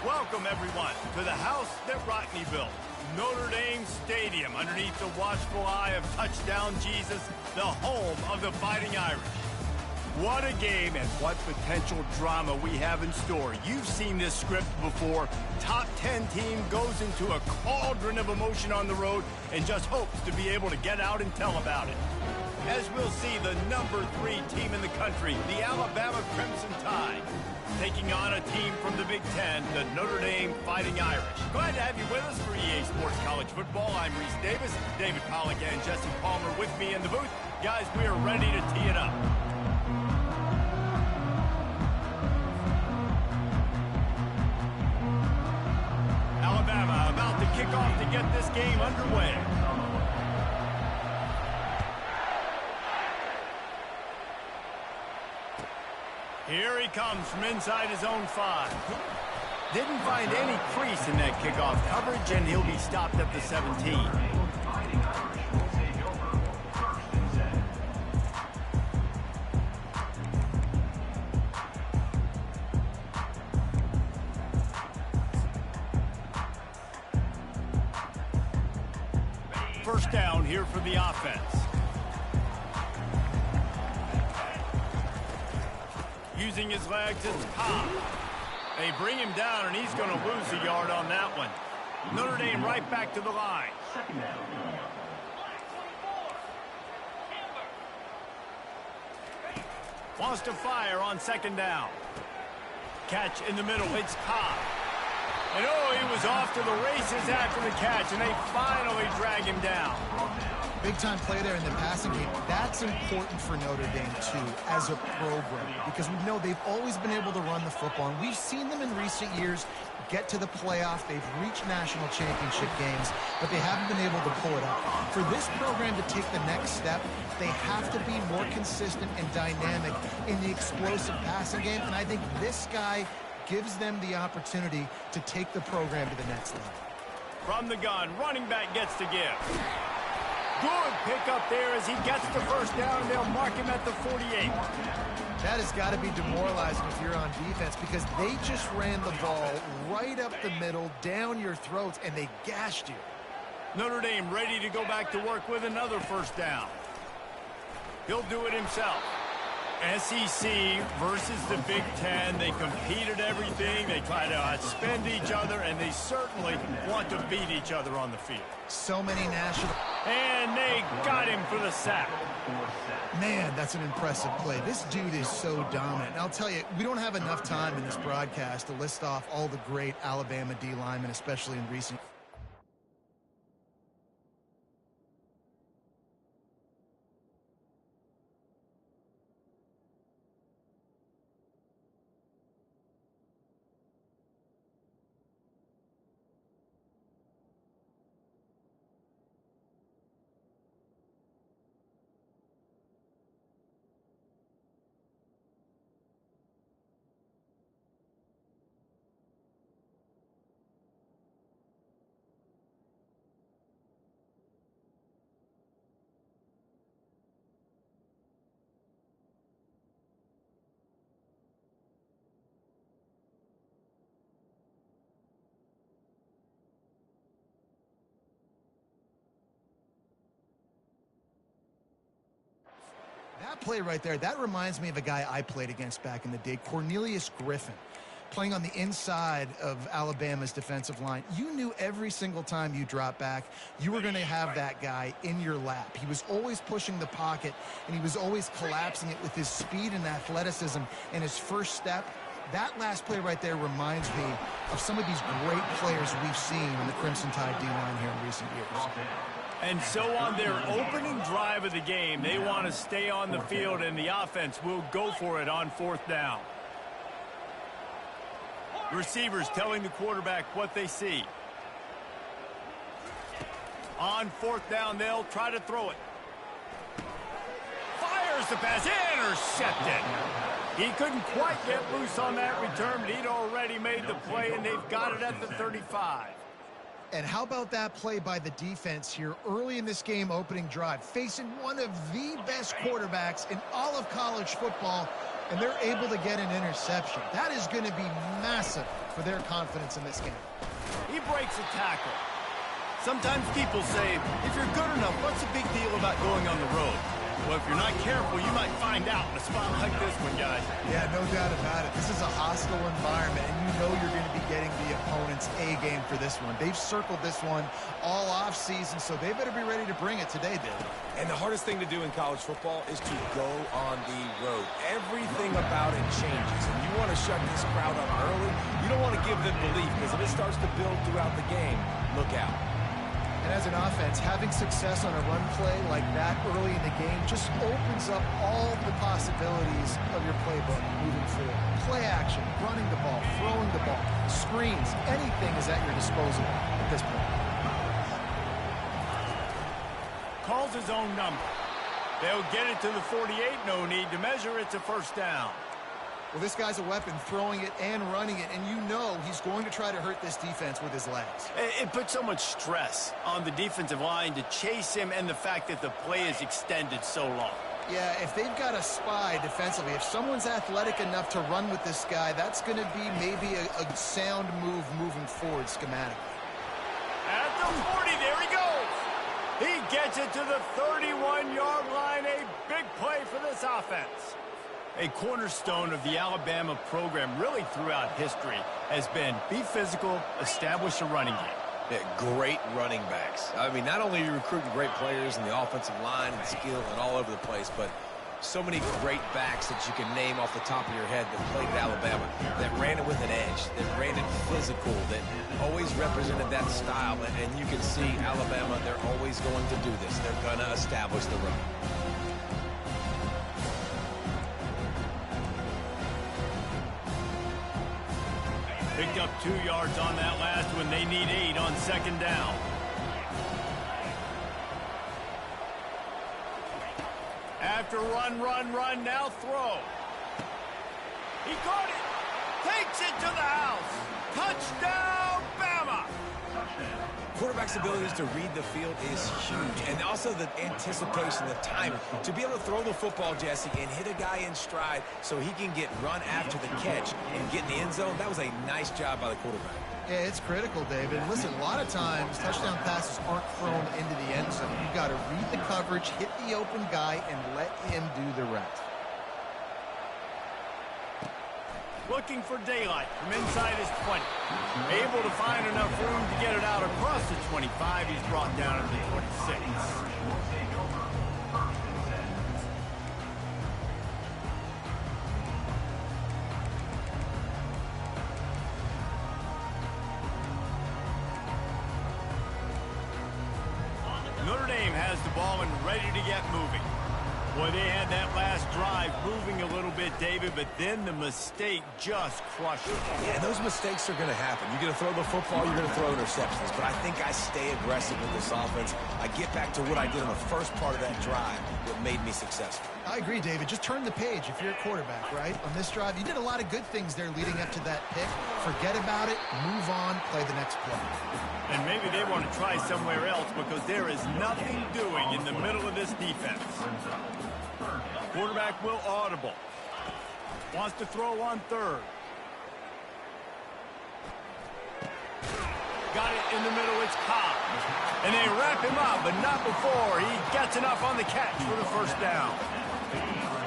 Welcome, everyone, to the house that Rockne built, Notre Dame Stadium, underneath the watchful eye of Touchdown Jesus, the home of the Fighting Irish. What a game and what potential drama we have in store. You've seen this script before. Top 10 team goes into a cauldron of emotion on the road and just hopes to be able to get out and tell about it. As we'll see, the number 3 team in the country, the Alabama Crimson Tide, taking on a team from the Big Ten, the Notre Dame Fighting Irish. Glad to have you with us for EA Sports College Football. I'm Reese Davis, David Pollack and Jesse Palmer with me in the booth. Guys, we are ready to tee it up. Alabama about to kick off to get this game underway. Here he comes from inside his own 5. Didn't find any crease in that kickoff coverage, and he'll be stopped at the 17. First down here for the offense. Using his legs, it's Cobb. They bring him down, and he's going to lose a yard on that one. Notre Dame right back to the line. Wants to fire on second down. Catch in the middle, it's Cobb. And oh, he was off to the races after the catch, and they finally drag him down. Big-time play there in the passing game. That's important for Notre Dame, too, as a program, because we know they've always been able to run the football, and we've seen them in recent years get to the playoff. They've reached national championship games, but they haven't been able to pull it up. For this program to take the next step, they have to be more consistent and dynamic in the explosive passing game, and I think this guy gives them the opportunity to take the program to the next level. From the gun, running back gets to give. Good pick up there as he gets the first down. They'll mark him at the 48. That has got to be demoralizing if you're on defense, because they just ran the ball right up the middle, down your throats, and they gashed you. Notre Dame ready to go back to work with another first down. He'll do it himself. SEC versus the Big Ten. They compete at everything. They try to outspend each other, and they certainly want to beat each other on the field. So many national... And they got him for the sack. Man, that's an impressive play. This dude is so dominant. And I'll tell you, we don't have enough time in this broadcast to list off all the great Alabama D linemen, especially in recent... That play right there, that reminds me of a guy I played against back in the day, Cornelius Griffin, playing on the inside of Alabama's defensive line. You knew every single time you dropped back, you were going to have that guy in your lap. He was always pushing the pocket, and he was always collapsing it with his speed and athleticism and his first step. That last play right there reminds me of some of these great players we've seen on the Crimson Tide D-line here in recent years. And so on their opening drive of the game, they want to stay on the field, and the offense will go for it on fourth down. Receivers telling the quarterback what they see. On fourth down, they'll try to throw it. Fires the pass, intercepted. He couldn't quite get loose on that return, but he'd already made the play, and they've got it at the 35. And how about that play by the defense here early in this game opening drive, facing one of the best quarterbacks in all of college football, and they're able to get an interception. That is going to be massive for their confidence in this game. He breaks a tackle. Sometimes people say, if you're good enough, what's the big deal about going on the road? Well, if you're not careful, you might find out in a spot like this one, guys. Yeah, no doubt about it. This is a hostile environment, and you know you're going to be getting the opponent's A game for this one. They've circled this one all offseason, so they better be ready to bring it today, Dave. And the hardest thing to do in college football is to go on the road. Everything about it changes, and you want to shut this crowd up early. You don't want to give them belief, because if it starts to build throughout the game, look out. And as an offense, having success on a run play like that early in the game just opens up all the possibilities of your playbook moving forward. Play action, running the ball, throwing the ball, screens, anything is at your disposal at this point. Calls his own number. They'll get it to the 48, no need to measure. It's a first down. Well, this guy's a weapon, throwing it and running it, and you know he's going to try to hurt this defense with his legs. It puts so much stress on the defensive line to chase him and the fact that the play is extended so long. Yeah, if they've got a spy defensively, if someone's athletic enough to run with this guy, that's going to be maybe a sound move moving forward schematically. At the 40, there he goes. He gets it to the 31-yard line. A big play for this offense. A cornerstone of the Alabama program really throughout history has been be physical, establish a running game. Yeah, great running backs. I mean, not only are you recruiting great players in the offensive line and skill and all over the place, but so many great backs that you can name off the top of your head that played at Alabama, that ran it with an edge, that ran it physical, that always represented that style. And you can see Alabama, they're always going to do this. They're going to establish the run. Picked up 2 yards on that last one. They need 8 on second down. After run, now throw. He caught it. Takes it to the house. Touchdown, Bama. Quarterback's abilities to read the field is huge, and also the anticipation, the timing. To be able to throw the football, Jesse, and hit a guy in stride so he can get run after the catch and get in the end zone, that was a nice job by the quarterback. Yeah, it's critical, David. Listen, a lot of times touchdown passes aren't thrown into the end zone. You've got to read the coverage, hit the open guy, and let him do the rest. Looking for daylight from inside his 20. Able to find enough room to get it out across the 25. He's brought down to the 26. Notre Dame has the ball and ready to get moving. Boy, they had that last drive moving a little bit, David, but then the mistake just crushed it. Yeah, those mistakes are going to happen. You're going to throw the football, you're going to throw interceptions. But I think I stay aggressive with this offense. I get back to what I did on the first part of that drive that made me successful. I agree, David. Just turn the page if you're a quarterback, right? On this drive, you did a lot of good things there leading up to that pick. Forget about it, move on, play the next play. And maybe they want to try somewhere else because there is nothing doing in the middle of this defense. Quarterback will audible. Wants to throw on third. Got it in the middle. It's Cobb. And they wrap him up, but not before he gets enough on the catch for the first down.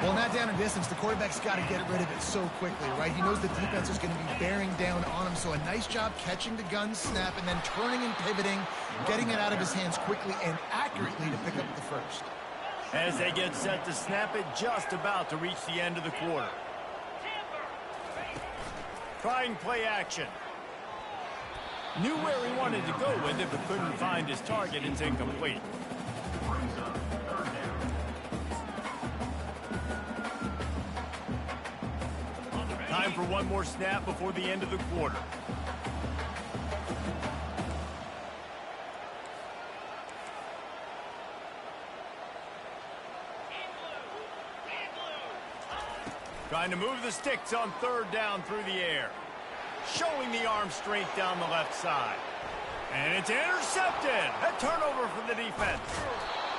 Well, not down in distance. The quarterback's got to get rid of it so quickly, right? He knows the defense is going to be bearing down on him, so a nice job catching the gun snap and then turning and pivoting, getting it out of his hands quickly and accurately to pick up the first. As they get set to snap it, just about to reach the end of the quarter. Trying play action. Knew where he wanted to go with it, but couldn't find his target. It's incomplete. Time for one more snap before the end of the quarter. Trying to move the sticks on third down through the air. Showing the arm strength down the left side. And it's intercepted. A turnover for the defense.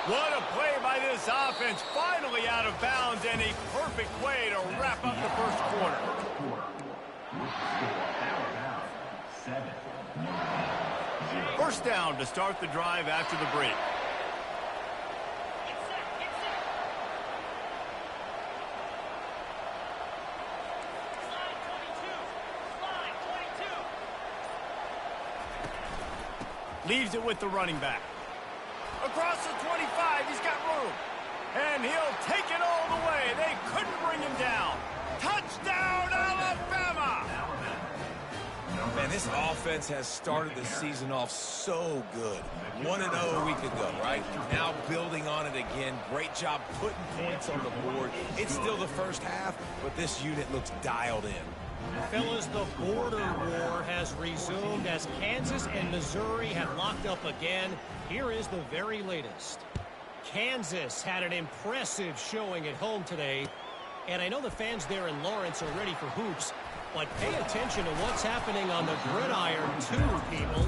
What a play by this offense. Finally out of bounds, and a perfect way to wrap up the first quarter. First down to start the drive after the break. Leaves it with the running back. Across the 25, he's got room. And he'll take it all the way. They couldn't bring him down. Touchdown, Alabama! Man, this offense has started the season off so good. 1-0 a week ago, right? Now building on it again. Great job putting points on the board. It's still the first half, but this unit looks dialed in. Fellas, the border war has resumed as Kansas and Missouri have locked up again. Here is the very latest. Kansas had an impressive showing at home today. And I know the fans there in Lawrence are ready for hoops, but pay attention to what's happening on the gridiron too, people.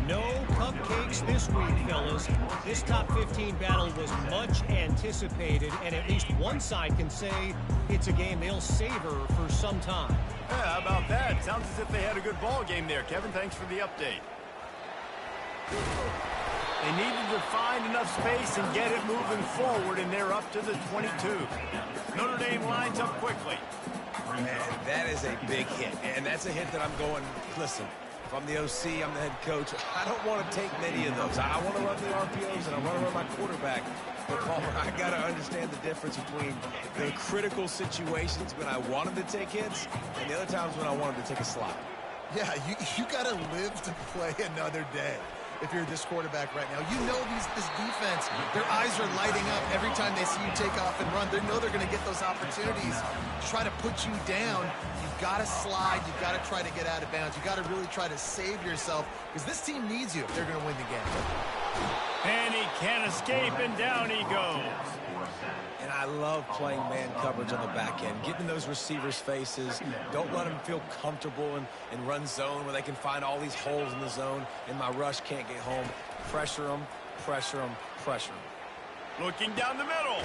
No cupcakes this week, fellas. This top 15 battle was much anticipated, and at least one side can say it's a game they'll savor for some time. Yeah, how about that? Sounds as if they had a good ball game there. Kevin, thanks for the update. They needed to find enough space and get it moving forward, and they're up to the 22. Notre Dame lines up quickly. Man, that is a big hit, and that's a hit that I'm going, listen, if I'm the OC, I'm the head coach, I don't want to take many of those. I want to run the RPOs, and I want to run my quarterback. But, Palmer, I got to understand the difference between the critical situations when I want him to take hits and the other times when I want him to take a slide. Yeah, you got to live to play another day. If you're this quarterback right now, you know this defense, their eyes are lighting up every time they see you take off and run. They know they're going to get those opportunities to try to put you down. You've got to slide. You've got to try to get out of bounds. You've got to really try to save yourself because this team needs you if they're going to win the game. And he can't escape, and down he goes. And I love playing man coverage on the back end, getting in those receivers' faces. Don't let them feel comfortable and run zone where they can find all these holes in the zone, and my rush can't get home. Pressure them, pressure them, pressure them. Looking down the middle.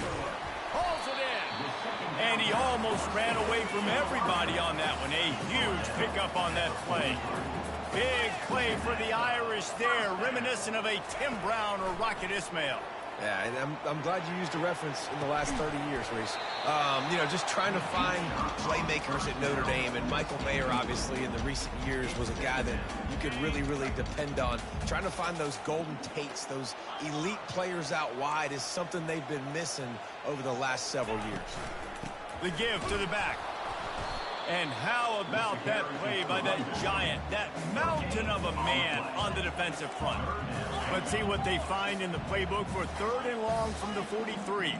Hauls it in. And he almost ran away from everybody on that one. A huge pickup on that play. Big play for the Irish there, reminiscent of a Tim Brown or Rocket Ismail. Yeah, and I'm glad you used a reference in the last 30 years, Reese. You know, just trying to find playmakers at Notre Dame, and Michael Mayer, obviously, in the recent years, was a guy that you could really, really depend on. Trying to find those golden Tates, those elite players out wide is something they've been missing over the last several years. The give to the back. And how about that play by that giant, that mountain of a man on the defensive front? Let's see what they find in the playbook for 3rd and long from the 43.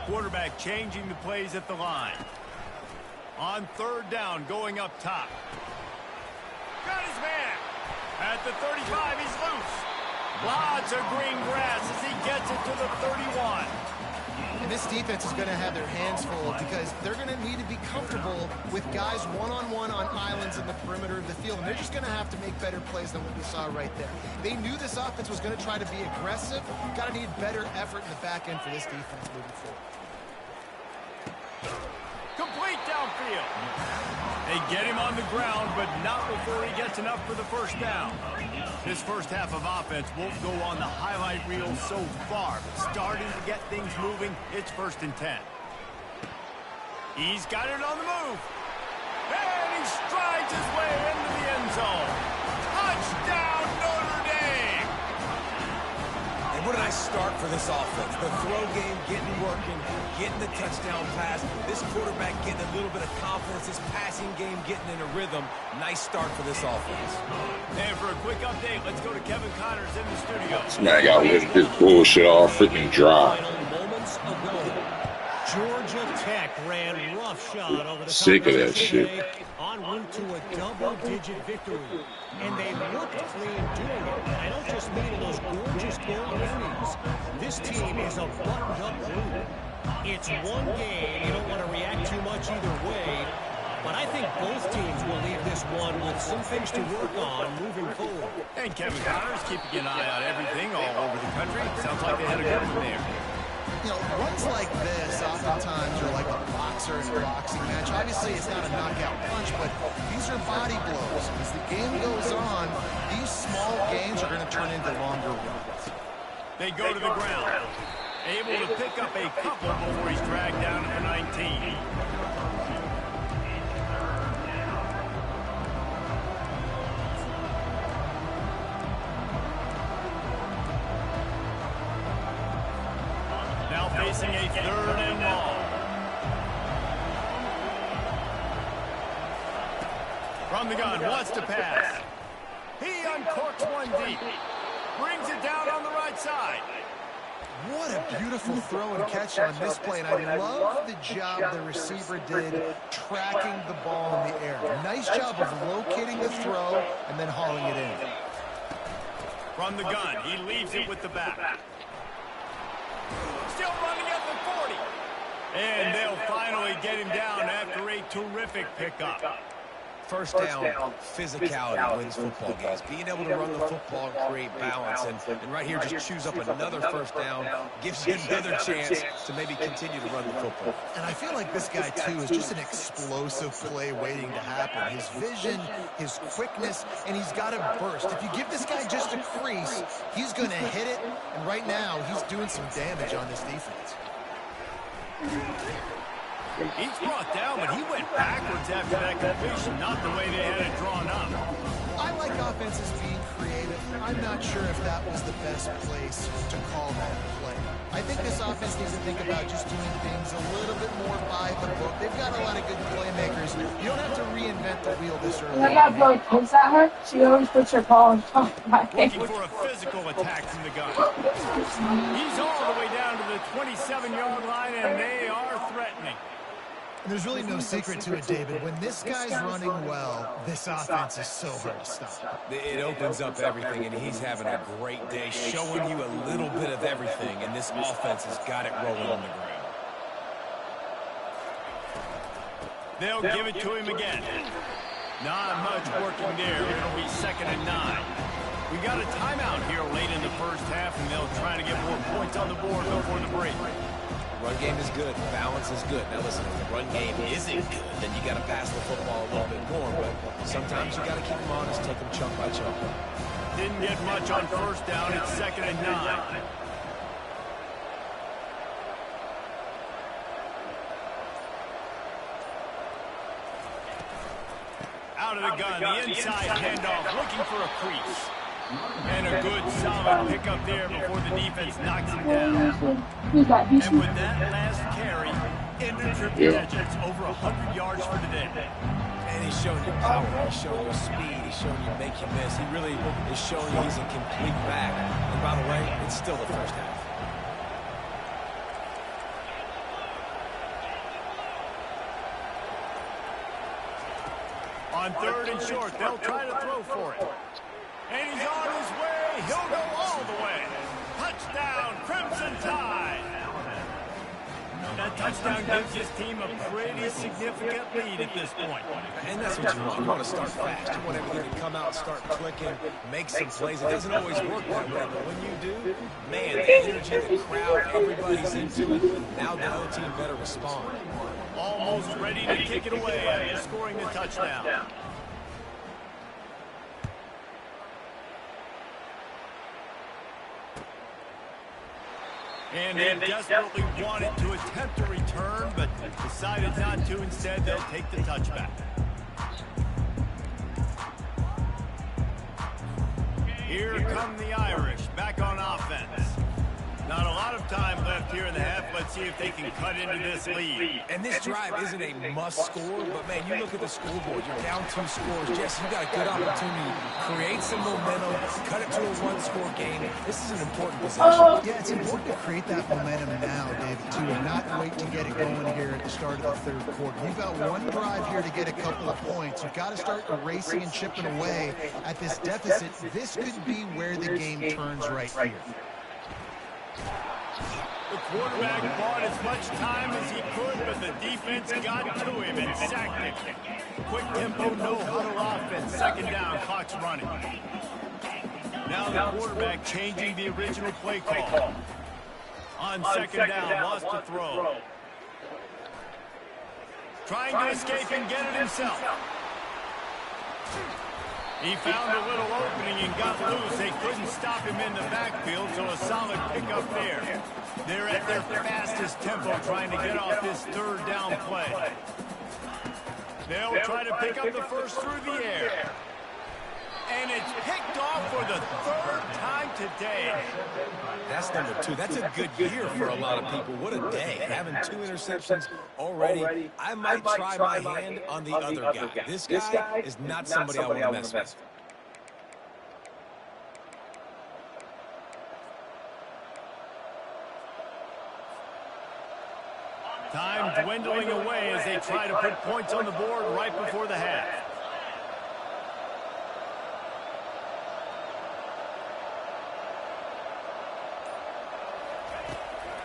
Quarterback changing the plays at the line. On 3rd down, going up top. Got his man. At the 35, he's loose. Lots of green grass as he gets it to the 31. And this defense is going to have their hands full because they're going to need to be comfortable with guys one-on-one on islands in the perimeter of the field. And they're just going to have to make better plays than what we saw right there. They knew this offense was going to try to be aggressive. Got to need better effort in the back end for this defense moving forward. Complete downfield. They get him on the ground, but not before he gets enough for the first down. This first half of offense won't go on the highlight reel so far, but starting to get things moving, it's 1st and 10. He's got it on the move. And he strides his way into the end zone. Touchdown, Notre Dame! And what a nice start for this offense. The throw game getting working, getting the touchdown pass. This quarterback getting a little bit of confidence. This passing game getting in a rhythm. Nice start for this offense. And for a quick update, let's go to Kevin Connors in the studio. Man, I gotta let this bullshit all freaking dry. Moments ago, Georgia Tech ran roughshod over the Sick of that Conference shit. today, en route to a double-digit victory. And they looked clean doing it. I don't just mean in those gorgeous gold areas. This team is a buttoned-up group. It's one game. You don't want to react too much either way. but I think both teams will leave this one with some things to work on moving forward. And Kevin Connor's keeping an eye on everything all over the country. Sounds like they had a good one there. You know, runs like this oftentimes are like a boxer in a boxing match. Obviously, it's not a knockout punch, but these are body blows. As the game goes on, these small gains are going to turn into longer runs. They go to the ground. Able to pick up a couple before he's dragged down to the 19. Now facing a 3rd and long. From the gun, wants to pass. He uncorks one deep. Brings it down on the right side. What a beautiful throw and catch on this play, and I love the job the receiver did tracking the ball in the air. Nice job of locating the throw and then hauling it in. From the gun, he leaves it with the back. Still running at the 40. And they'll finally get him down after a terrific pickup. First down, physicality wins football games. Being able to run the football and create balance. And right here, just choose up another first down. Gives you another chance to maybe continue to run the football. And I feel like this guy, too, is just an explosive play waiting to happen. His vision, his quickness, and he's got a burst. If you give this guy just a crease, he's going to hit it. And right now, he's doing some damage on this defense. He's brought down, but he went backwards after that completion, not the way they had it drawn up. I like offenses being creative. I'm not sure if that was the best place to call that play. I think this offense needs to think about just doing things a little bit more by the book. They've got a lot of good playmakers. You don't have to reinvent the wheel this early. Is that her? She always puts her paw on top of my head. Looking for a physical attack from the gun. He's all the way down to the 27-yard line, and they are threatening. There's really no secret to it, David. When this guy's running well, this offense is so hard to stop. It opens up everything, and he's having a great day, showing you a little bit of everything, and this offense has got it rolling on the ground. They'll give it to him again. Not much working there. It'll be 2nd and 9. We got a timeout here late in the first half, and they'll try to get more points on the board before the break. Run game is good. Balance is good. Now listen, if the run game isn't good, then you got to pass the football a little bit more. But sometimes you got to keep them honest, take them chunk by chunk. Didn't get much on first down. It's 2nd and 9. Out of the gun, the inside handoff, looking for a crease. And a good, solid pickup there before the defense knocks him down. And with that last carry, into triple digits, over 100 yards for the day. And he's showing you power, he's showing you speed, he's showing you make you miss. He really is showing you he's a complete back. And by the way, it's still the first half. On 3rd and short, they'll try to throw for it. And he's on his way. He'll go all the way. Touchdown, Crimson Tide. That touchdown gives his team a pretty significant lead at this point. And that's what you want. You want to start fast. You want everything to come out, start clicking, make some plays. It doesn't always work that way, but when you do, man, the energy, the crowd, everybody's into it. Now the other team better respond. Almost ready to kick it away after scoring the touchdown. And they desperately wanted to attempt a return, but decided not to. Instead, they'll take the touchback. Here come the Irish, back on offense. Not a lot of time left here in the half. Let's see if they can cut into this lead. And this drive isn't a must score, but man, you look at the scoreboard. You're down 2 scores. Jesse, you got a good opportunity. Create some momentum. Cut it to a 1-score game. This is an important possession. Yeah, it's important to create that momentum now, David, too, and not wait to get it going here at the start of the 3rd quarter. You've got one drive here to get a couple of points. You've got to start erasing and chipping away at this deficit. This could be where the game turns right here. The quarterback bought as much time as he could, but the defense got to him and sacked him. Quick tempo, no huddle offense. Second down, clock's running. Now the quarterback changing the original play call. On second down, lost the throw. Trying to escape and get it himself. He found a little opening and got loose. They couldn't stop him in the backfield, so a solid pickup there. They're at their fastest tempo trying to get off this third down play. They'll try to pick up the first through the air. And it's picked off for the third time today. That's number 2. That's a good year for a lot of people. What a day. Having 2 interceptions already. I might try my hand on the other guy. This guy is not somebody I want to mess with. Time dwindling away as they try to put points on the board right before the half.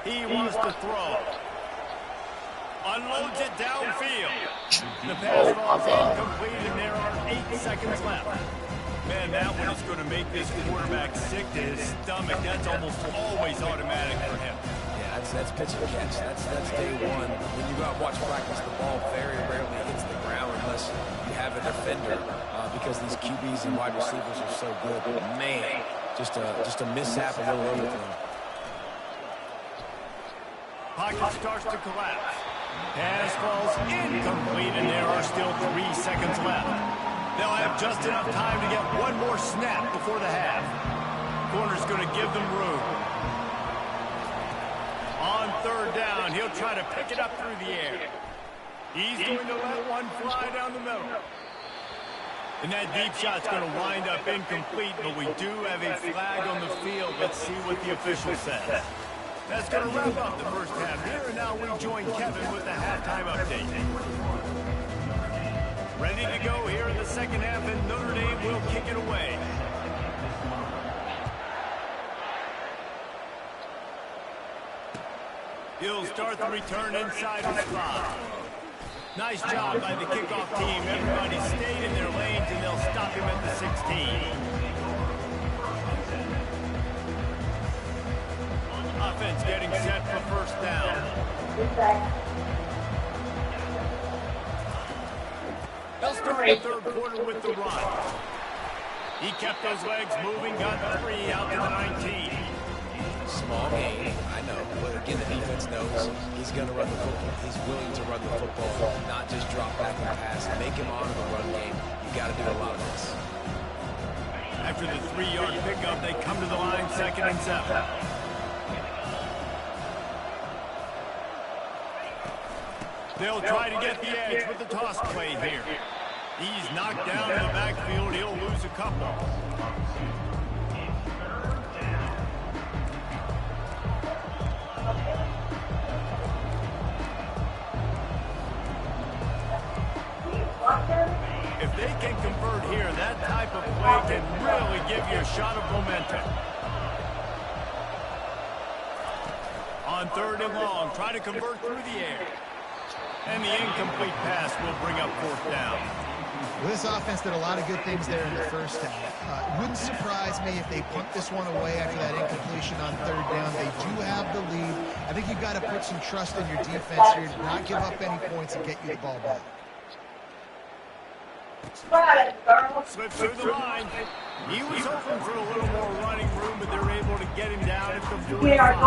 He wants to throw. Unloads it downfield. The pass falls incomplete, and there are 8 seconds left. Man, that one is going to make this quarterback sick to his stomach. That's almost always automatic for him. Yeah, that's pitch and catch. That's day one. When you go out and watch practice, the ball very rarely hits the ground unless you have a defender because these QBs and wide receivers are so good. But man, just a mishap, a little overthrow. Pocket starts to collapse. Pass falls incomplete, and there are still 3 seconds left. They'll have just enough time to get one more snap before the half. Corner's going to give them room. On third down, he'll try to pick it up through the air. He's going to let one fly down the middle. And that deep shot's going to wind up incomplete, but we do have a flag on the field. Let's see what the official says. That's going to wrap up the first half here, and now we join Kevin with the halftime update. Ready to go here in the second half, and Notre Dame will kick it away. He'll start the return inside his 5. Nice job by the kickoff team. Everybody stayed in their lanes, and they'll stop him at the 16. Offense getting set for first down. They'll start the third quarter with the run. He kept those legs moving, got 3 out to the 19. Small game, I know. But again, the defense knows he's going to run the football. He's willing to run the football, not just drop back and pass. Make him honor the run game. You got to do a lot of this. After the 3-yard pickup, they come to the line, 2nd and 7. They'll try to get the edge with the toss play here. He's knocked down in the backfield. He'll lose a couple. If they can convert here, that type of play can really give you a shot of momentum. On 3rd and long, try to convert through the air. And the incomplete pass will bring up 4th down. Well, this offense did a lot of good things there in the first half. Wouldn't surprise me if they punt this one away after that incompletion on 3rd down. They do have the lead. I think you've got to put some trust in your defense here to not give up any points and get you the ball back. Slip through the line. He was hoping for a little more running room, but they're able to get him down at the 45.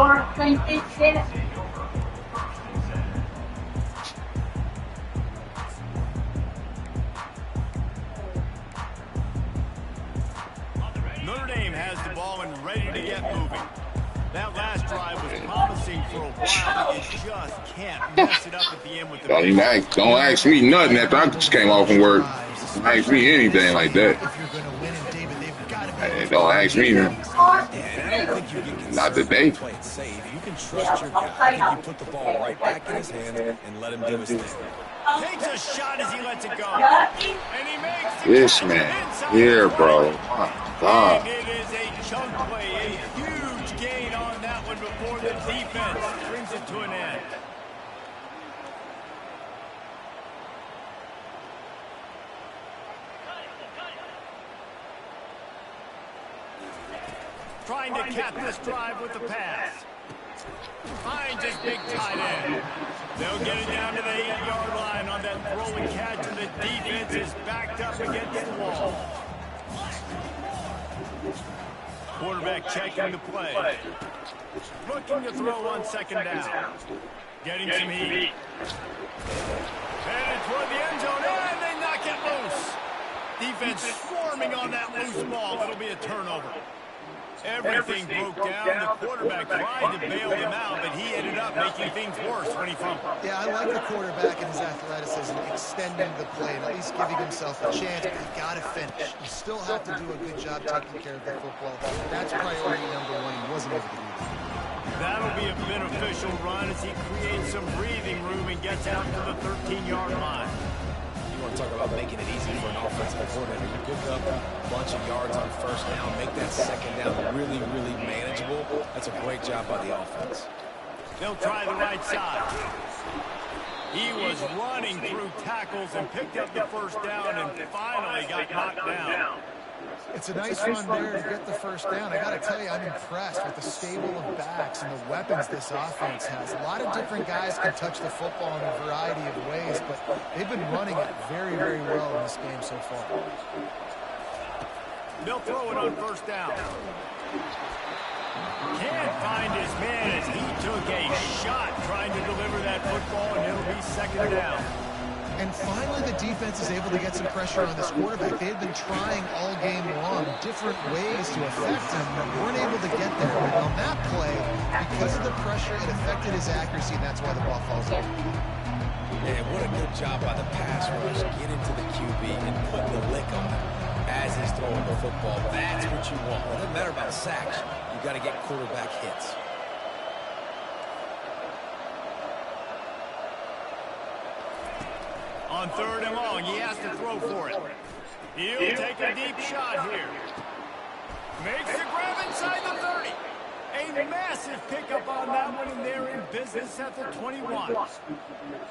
Notre Dame has the ball and ready to get moving. That last drive was promising for a while, but you just can't mess it up at the end with the... Don't ask me nothing after I just came off from work. Don't ask me anything like that. Hey, don't ask me nothing. Not today. You can trust your guy. I think you put the ball right back in his hands and let him do his thing. Takes a shot as he lets it go. And he makes the This man here, bro. My God. And it is a chunk play, a huge gain on that one before the defense brings it to an end. Trying to cap this drive with the pass. Finds his big tight end. They'll get it down to the 8-yard line on that throw and catch, and the defense is backed up against the wall. Quarterback checking the play. Looking to throw on second down. Getting some heat. Headed toward the end zone, and they knock it loose. Defense swarming on that loose ball. It'll be a turnover. Everything broke down. The quarterback tried to bail him out, but he ended up making things worse when he fumbled. Yeah, I like the quarterback and his athleticism, extending the play and at least giving himself a chance, but you got to finish. You still have to do a good job taking care of the football. That's priority number one. He wasn't able to do that. That'll be a beneficial run as he creates some breathing room and gets out to the 13-yard line. You want to talk about making it easy for an offensive coordinator. You pick up a bunch of yards on first down, make that second down really, really manageable. That's a great job by the offense. They'll try the right side. He was running through tackles and picked up the first down and finally got knocked down. It's a nice run there to get the first down. I got to tell you, I'm impressed with the stable of backs and the weapons this offense has. A lot of different guys can touch the football in a variety of ways, but they've been running it very, very well in this game so far. They'll throw it on first down. Can't find his man as he took a shot trying to deliver that football, and it'll be second down. And finally, the defense is able to get some pressure on this quarterback. They've been trying all game long different ways to affect him, but weren't able to get there. But on that play, because of the pressure, it affected his accuracy, and that's why the ball falls out. And what a good job by the pass rush. Get into the QB and put the lick on him as he's throwing the football. That's what you want. It doesn't matter about sacks. You got to get quarterback hits. On third and long, he has to throw for it. He'll take a deep shot here. Makes the grab inside the 30. A massive pickup on that one, and they're in business at the 21.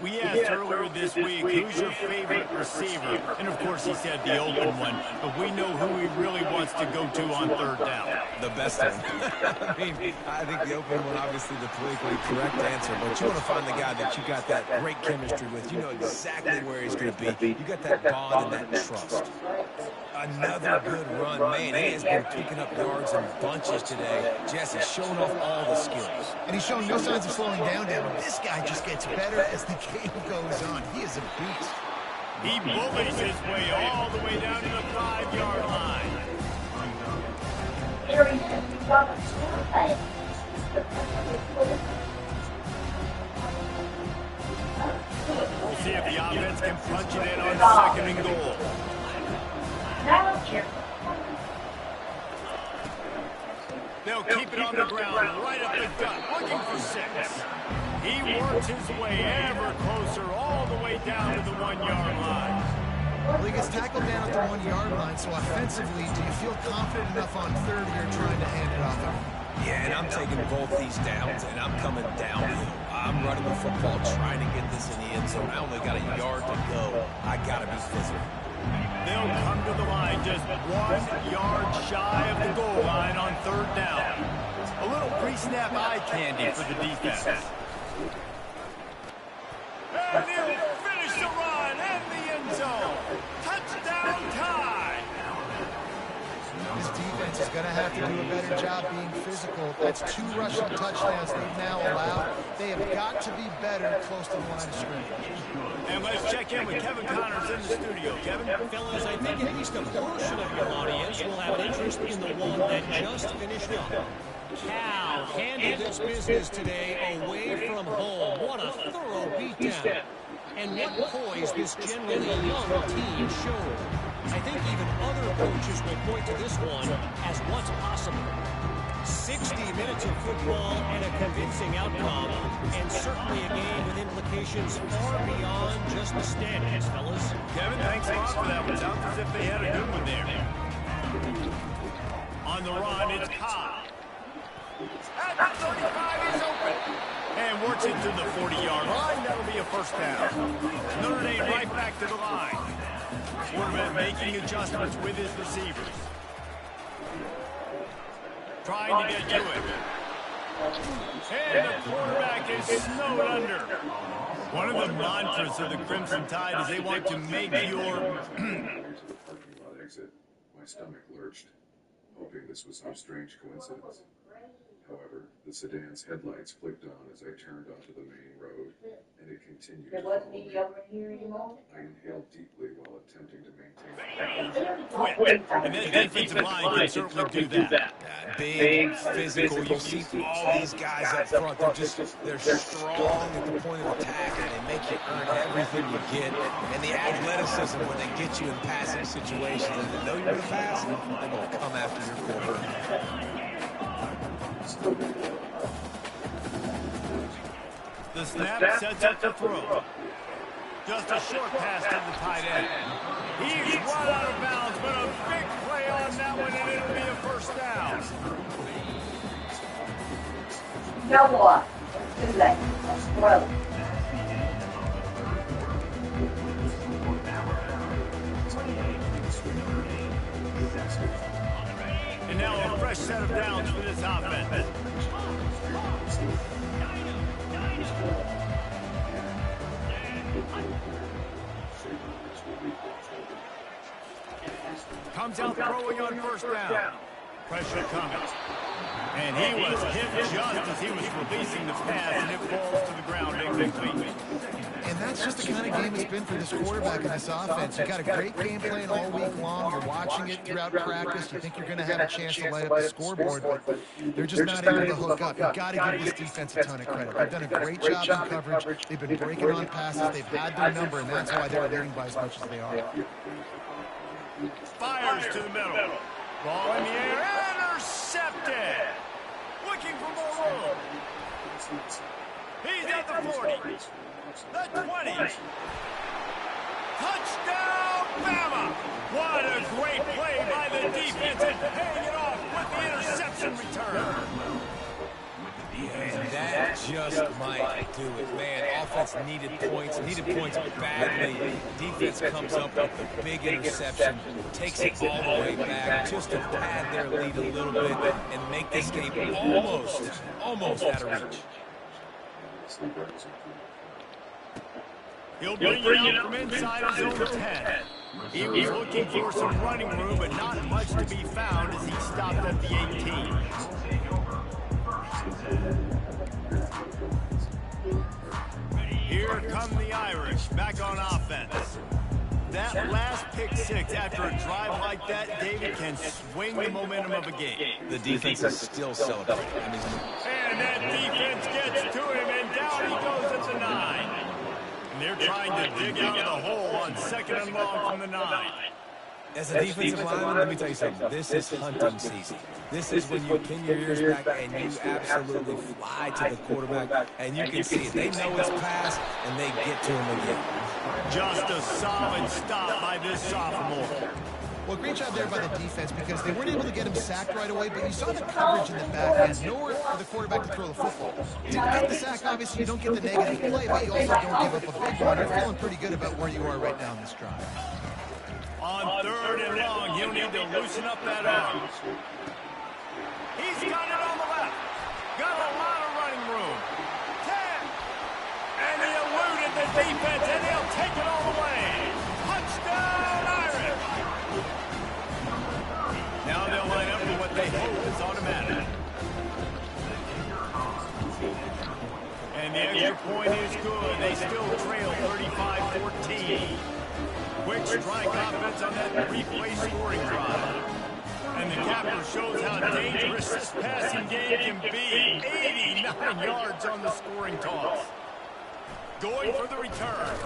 We asked earlier this week, who's your favorite receiver? And, of course, he said the open one, but we know who he really wants to go to on third down. The best one. I think the open one, obviously the politically correct answer, but you want to find the guy that you got that great chemistry with. You know exactly where he's going to be. You got that bond and that trust. Another good run. Man, he has been picking up yards in bunches today. Jesse's showing off all the skills. And he's showing no signs of slowing down. This guy just gets better as the game goes on. He is a beast. He bullies his way all the way down to the 5-yard line. We'll see if the offense can punch it in on second and goal. They'll keep it on the ground, right up the gut, looking for 6. He works his way ever closer, all the way down to the 1-yard line. Well, he gets tackled down at the 1-yard line, so offensively, do you feel confident enough on third here trying to hand it off? Yeah, and I'm taking both these downs, and I'm coming downhill. I'm running the football, trying to get this in the end zone. I only got a yard to go. I got to be physical. They'll come to the line just 1 yard shy of the goal line on third down. A little pre-snap eye candy for the defense. And he'll finish the run and the end zone. Touchdown tie. This defense is going to have to do a better job being physical. That's 2 rushing touchdowns they've now allowed. They have got to be better close to the line of scrimmage. And let's check in with Kevin Connors in the studio. Kevin? Fellas, I think at least a portion of your audience will have an interest in the one that just finished up. Cal handled its business today away from home. What a thorough beatdown. And what poise this generally young team showed. I think even other coaches will point to this one as what's possible. 60 minutes of football and a convincing outcome, and certainly a game with implications far beyond just the standings, fellas. Kevin, thanks a lot for that one. Sounds as if they had a good one there. On the run, it's Cobb. At the 35, And works it to the 40-yard line. That'll be a first down. Notre Dame right back to the line. Quarterback making adjustments with his receivers. Trying to get to it. And the quarterback is snowed under. One of the mantras of the Crimson Tide is they want to make your... My stomach lurched, hoping this was some strange coincidence. However, the sedan's headlights flicked on as I turned onto the main road, and it continued. There wasn't any over here anymore. I inhaled deeply while attempting to maintain Quit. And this defensive line can certainly do that. Big, physical. You see all these guys up front. They're strong at the point of attack, and they make you earn everything you get. And the athleticism when they get you in passing situations, and they know you're going to pass, they're going to come after your quarterback. The snap sets up the throw. Just a short pass to the tight end. He's run out of bounds, but a big play on that one, and it'll be a first down. Now what? Too late. Well. And now a fresh set of downs for this offense. Comes out throwing on first down. Pressure coming. And he was hit just as he was releasing the pass, and it falls to the ground incomplete. And that's just the kind of game it's been for this quarterback in this offense. You got a great game plan all week long. You're watching it throughout practice. You think you're going to have a chance to light up the scoreboard, but they're just not able to hook up. You've got to give this defense a ton of credit. They've done a great job in coverage. They've been breaking on passes. They've had their number, and that's why they're leading by as much as they are. Fires to the middle. Ball in the air. Intercepted. Looking for more room. He's at the 40. The 20. Touchdown, Bama. What a great play by the defense and paying it off with the interception return. And that just might do it, man. Offense needed points badly. Defense comes up with a big interception, takes it all the way back just to pad their lead a little bit and make this game almost out of reach. He'll bring it out from inside his own 10. He was looking for some running room, but not much to be found as he stopped at the 18. Here come the Irish, back on offense. That last pick six after a drive like that, David, can swing the momentum of a game. The defense is still celebrating. And that defense gets to him, and down he goes at the 9. And they're trying to dig out of the hole on 2nd and long from the 9. As a defensive lineman, let me tell you something. This is hunting season. This is when you pin your ears back and you absolutely fly to the quarterback, and you can see it. They know it's pass, and they get to him again. Just a solid stop by this sophomore. Well, great job there by the defense because they weren't able to get him sacked right away, but you saw the coverage in the back end. Nowhere for the quarterback to throw the football. Didn't get the sack, obviously. You don't get the negative play, but you also don't give up a big one. You're feeling pretty good about where you are right now in this drive. On 3rd and long, he'll need to loosen up that arm. He's got it on the left. Got a lot of running room. 10. And he eluded the defense, and he'll take it all the way. Touchdown, Irish. Now they'll line up for what they hope is automatic. And the extra point is good. They still trail 35-14. Quick strike offense on that three-play scoring drive. And the capper shows how dangerous this passing game can be. 89 yards on the scoring toss. Going for the return.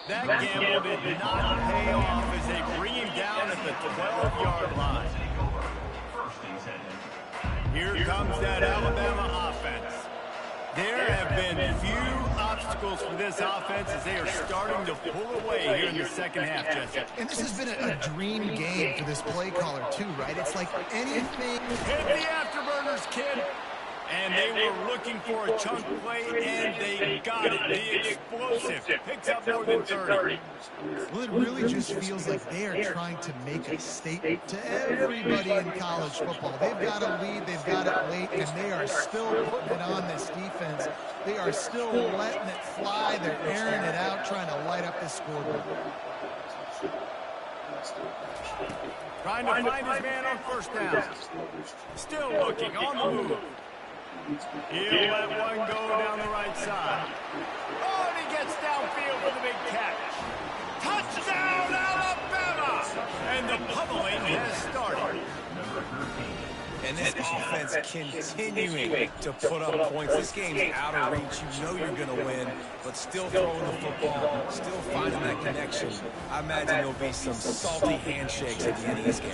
That gamble did not pay off as they bring him down at the 12-yard line. Here comes that Alabama offense. There have been few obstacles for this offense as they are starting to pull away here in the second half, Jesse. And this has been a dream game for this play caller, too, right? It's like anything. Hit the afterburners, kid. And they were looking for a chunk play, and they got it. The explosive picks up more than 30. Well, it really just feels like they are trying to make a statement to everybody in college football. They've got a lead, they've got it late, and they are still putting it on this defense. They are still letting it fly. They're airing it out, trying to light up the scoreboard. Trying to find his man on first down. Still looking, on the move. He'll let one go down the right side. Oh, and he gets downfield for the big catch. Touchdown, Alabama! And the pummeling has started. And this offense continuing to put up points. This game's out of reach. You know you're going to win, but still throwing the football, still finding that connection. I imagine there'll be some salty handshakes at the end of this game.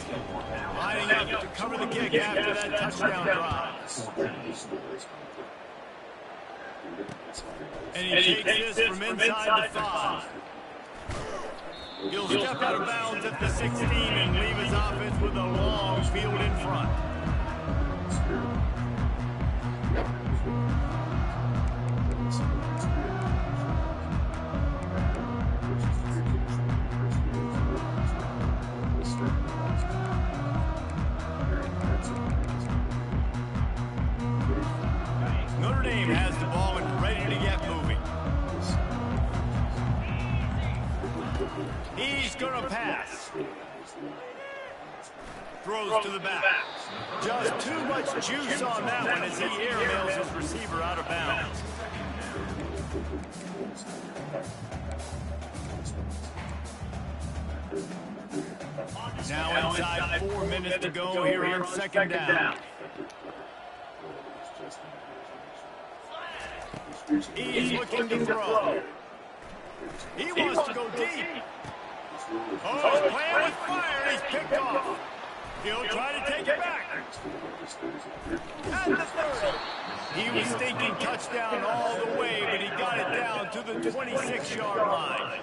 Lining up to cover the kick after that touchdown drive. And he takes this from inside the 5. He'll step out of bounds at the 16 and leave his offense with a long field in front. Notre Dame has the ball and ready to get moving. He's going to pass. Throws to the back. Just too much juice on that one as he airmails his receiver out of bounds. Now inside 4 minutes to go here on second down. He's looking to throw. He wants to go deep. Oh, he's playing with fire. He's picked off. He'll try to take it back. At the 30. He was thinking touchdown all the way, but he got it down to the 26-yard line.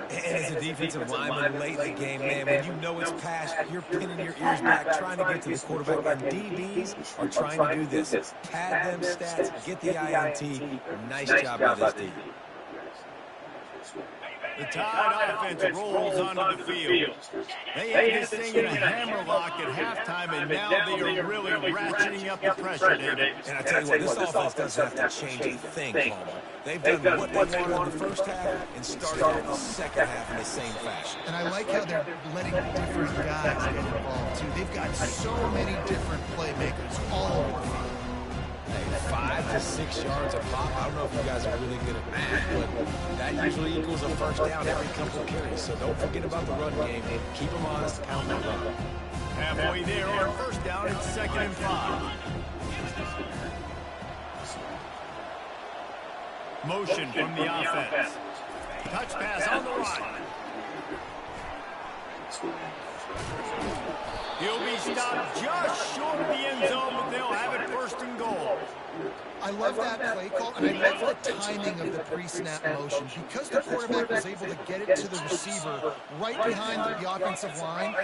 And as a defensive lineman late in the game, man, when you know it's past, you're pinning your ears back, trying to get to the quarterback. And DBs are trying to do this. Pad them stats, get the INT. Nice job by this DB. The Tide offense rolls onto the field. They had this thing in a hammerlock at halftime, and now they are really ratcheting up the pressure, David. And I tell you what, this offense doesn't have to change a thing, Palmer. They've done what they wanted in the first half and started out the second half in the same fashion. And I like how they're letting different guys get involved, too. They've got so many different playmakers all over the field. Hey, 5 to 6 yards a pop. I don't know if you guys are really good at math, but that usually equals a first down every couple of carries. So don't forget about the run game. Keep them honest, pound that run. Halfway there on first down, it's 2nd and 5. Motion from the offense. Touch pass on the right. He'll be stopped just short of the end zone, but they'll have it 1st and goal. I love that play call, and I love the timing of the pre-snap motion. Because the quarterback was able to get it to the receiver right behind the offensive line,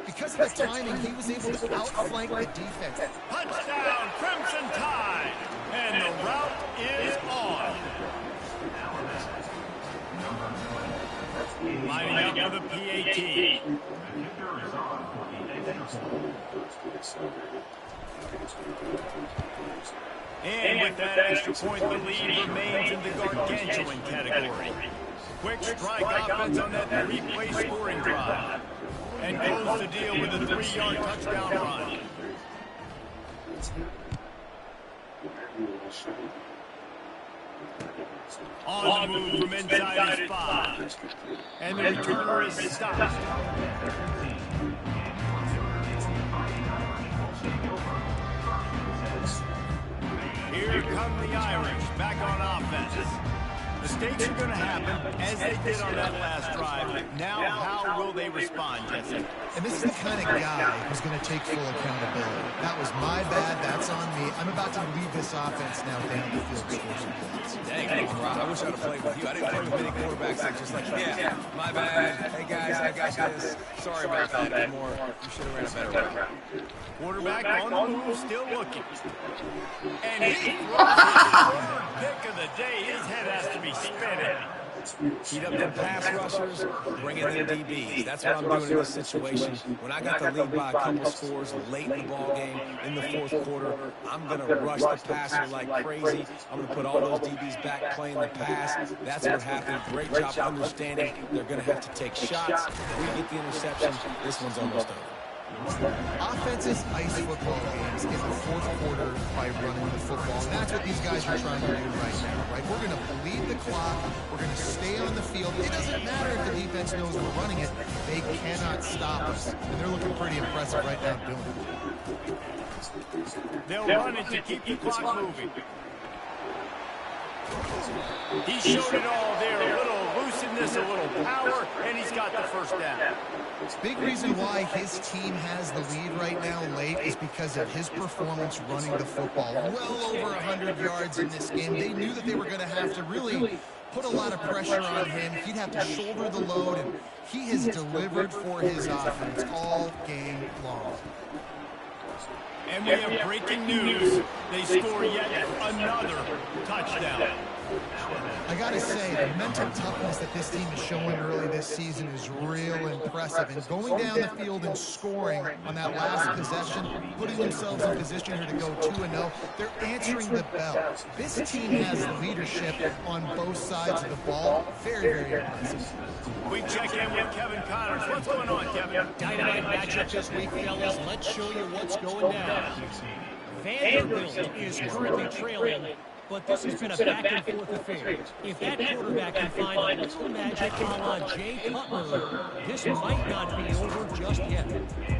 because of the timing, he was able to outflank the defense. Touchdown, Crimson Tide! And the route is on. Lining up for the PAT. And with that extra point, the lead remains in the gargantuan category. Quick strike offense on that 3-play scoring drive. And close the deal with a 3-yard touchdown run. On the move from inside his 5. And the returner is stopped. Here come the Irish back on offense. Mistakes are going to happen as they did on that last drive. Now, how will they respond, Jesse? And this is the kind of guy who's going to take full accountability. That was my bad. That's on me. I'm about to lead this offense now down the field to score some points. Dang, Rob, I wish I'd have played with you. I didn't play with many quarterbacks that just like, yeah, my bad. Hey, guys, I got this. Sorry about that. More. You should have ran a better route. Quarterback on the move, still looking. And he throws his third pick of the day. His head has to be spinning. Heat up them pass rushers, bring in them DBs. That's what I'm doing in this situation. When I got the lead by a couple scores late in the ball game, in the fourth quarter, I'm going to rush the passer like crazy. I'm going to put all those DBs back playing the pass. That's what happened. Great job understanding they're going to have to take shots. If we get the interception, this one's almost over. Offenses ice football games in the fourth quarter by running the football. And that's what these guys are trying to do right now, right? We're going to bleed the clock. We're going to stay on the field. It doesn't matter if the defense knows we're running it. They cannot stop us. And they're looking pretty impressive right now doing it. They'll run it to keep the clock moving. He showed it all there. A little lucidness, a little power, and he's got the first down. Big reason why his team has the lead right now late is because of his performance running the football. Well over 100 yards in this game. They knew that they were going to have to really put a lot of pressure on him. He'd have to shoulder the load, and he has delivered for his offense all game long. And we have breaking news. They score yet another touchdown. I got to say, the mental toughness that this team is showing early this season is real impressive. And going down the field and scoring on that last possession, putting themselves in position here to go 2-0, they're answering the bell. This team has leadership on both sides of the ball. Very, very impressive. We check in with Kevin Connors. What's going on, Kevin? Dynamite matchup this week, fellas. Let's show you what's going down. Vanderbilt is currently trailing, but this has been a back-and-forth affair. If that quarterback can find a little magic a la Jay Cutler, this might not be over just yet.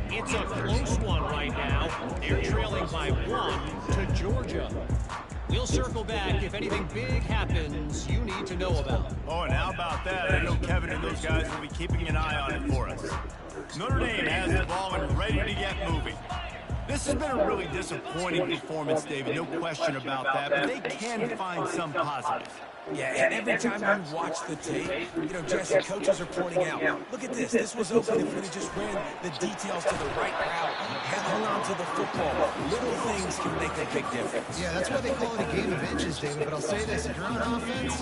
It's a close one right now. They're trailing by 1 to Georgia. We'll circle back if anything big happens you need to know about. Oh, and how about that? I know Kevin and those guys will be keeping an eye on it for us. Notre Dame has the ball and ready to get moving. This has been a really disappointing performance, David, no question about that, but they can find some positives. Yeah, and every time you watch the tape, you know, Jesse, coaches are pointing out, look at this. This was open if we just ran the details to the right route, hung on to the football. Little things can make a big difference. Yeah, that's why they call it a game of inches, David. But I'll say this, if you're on offense,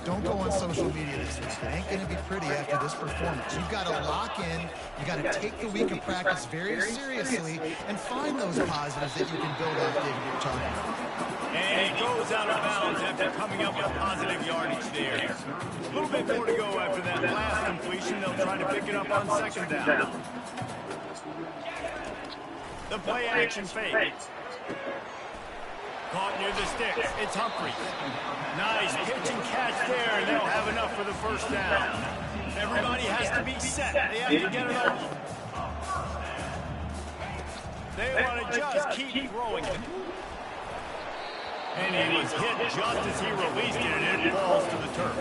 don't go on social media this week. It ain't going to be pretty after this performance. You've got to lock in. You got to take the week of practice very seriously and find those positives that you can build off, David, you're talking about. And he goes out of bounds after coming up with positive yardage there. A little bit more to go after that last completion. They'll try to pick it up on second down. The play action fake. Caught near the sticks. It's Humphrey. Nice pitch and catch there, and they'll have enough for the first down. Everybody has to be set. They have to get it off. They want to just keep throwing it. And he was hit just as he released it, and it falls to the turf.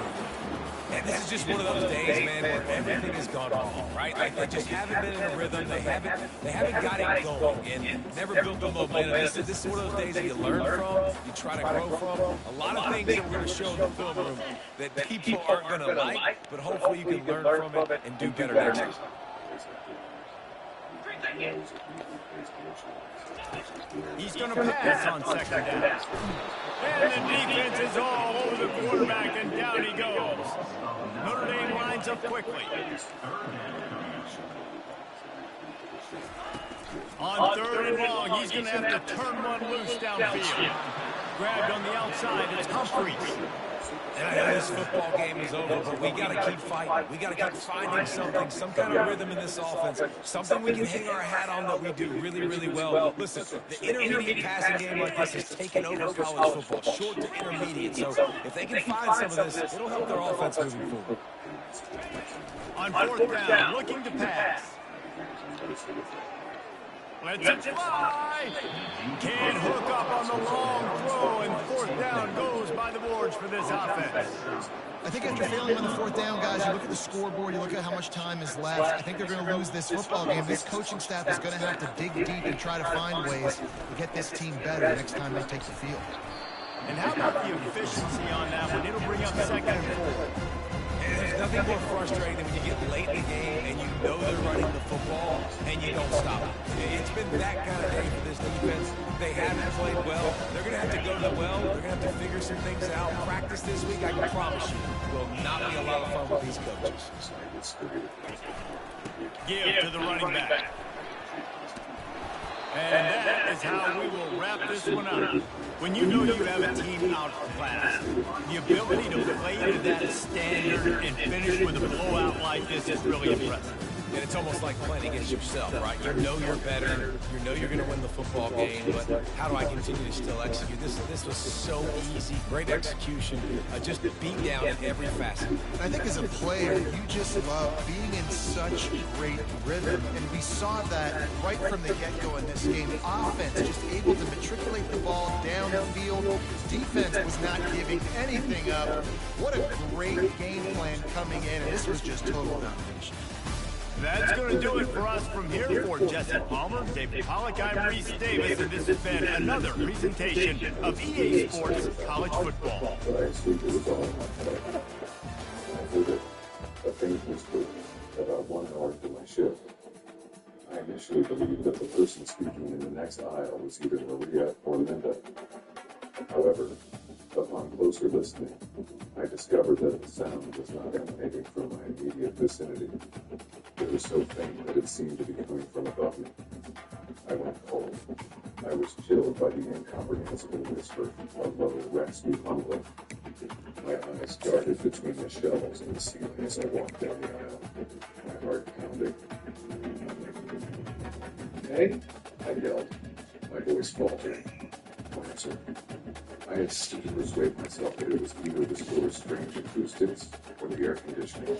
And this is just one of those days, man, where everything has gone wrong, right? Like they just haven't been in a rhythm. They haven't got it going and never built the momentum. This is one of those days that you learn from, you try to grow from. A lot of things that we're going to show in the film room that people aren't going to like, but hopefully you can learn from it and do better next time. He's going to pass on second down. And the defense is all over the quarterback, and down he goes. Notre Dame lines up quickly. On third and long, he's going to have to turn one loose downfield. Grabbed on the outside, it's Humphreys. And I know this football game is over, but we got to keep fighting. We got to keep finding something, some kind of rhythm in this offense, something we can hang our hat on that we do really, really well. Listen, the intermediate passing game like this has taken over college football, short to intermediate. So if they can find some of this, it'll help their offense moving forward. On fourth down, looking to pass. Let's it fly. Can't hook up on the long throw, and fourth down goes by the boards for this offense. I think after failing on the fourth down, guys, you look at the scoreboard, you look at how much time is left. I think they're going to lose this football game. This coaching staff is going to have to dig deep and try to find ways to get this team better next time they take the field. And how about the efficiency on that one? It'll bring up 2nd and 4. There's nothing more frustrating than when you get late in the game and you know they're running the football and you don't stop it. It's been that kind of day for this defense. They haven't played well. They're going to have to go to the well. They're going to have to figure some things out. Practice this week, I can promise you, will not be a lot of fun with these coaches. Give to the running back. And that is how we will wrap this one up. When you know you have a team outclassed, the ability to play to that standard and finish with a blowout like this is really impressive. And it's almost like playing against yourself, right? You know you're better. You know you're going to win the football game, but how do I continue to still execute? This was so easy. Great execution. Just beat down in every facet. I think as a player, you just love being in such great rhythm, and we saw that right from the get-go in this game. Offense just able to matriculate the ball down the field. Defense was not giving anything up. What a great game plan coming in, and this was just total domination. That's going to do it for us from here. For Jesse Palmer, David Pollack, I'm Reese Davis, and this has been another presentation of EA Sports College Football. A faint whisper about 1 hour into my shift. I initially believed that the person speaking in the next aisle was either Maria or Linda. However, upon closer listening, I discovered that the sound was not emanating from my immediate vicinity. It was so faint that it seemed to be coming from above me. I went cold. I was chilled by the incomprehensible whisper of low, raspy mumbling. My eyes darted between the shelves and the ceiling as I walked down the aisle, my heart pounding. Hey? I yelled, my voice faltering. No answer. I had to persuade myself that it was either the store's strange acoustics or the air conditioning.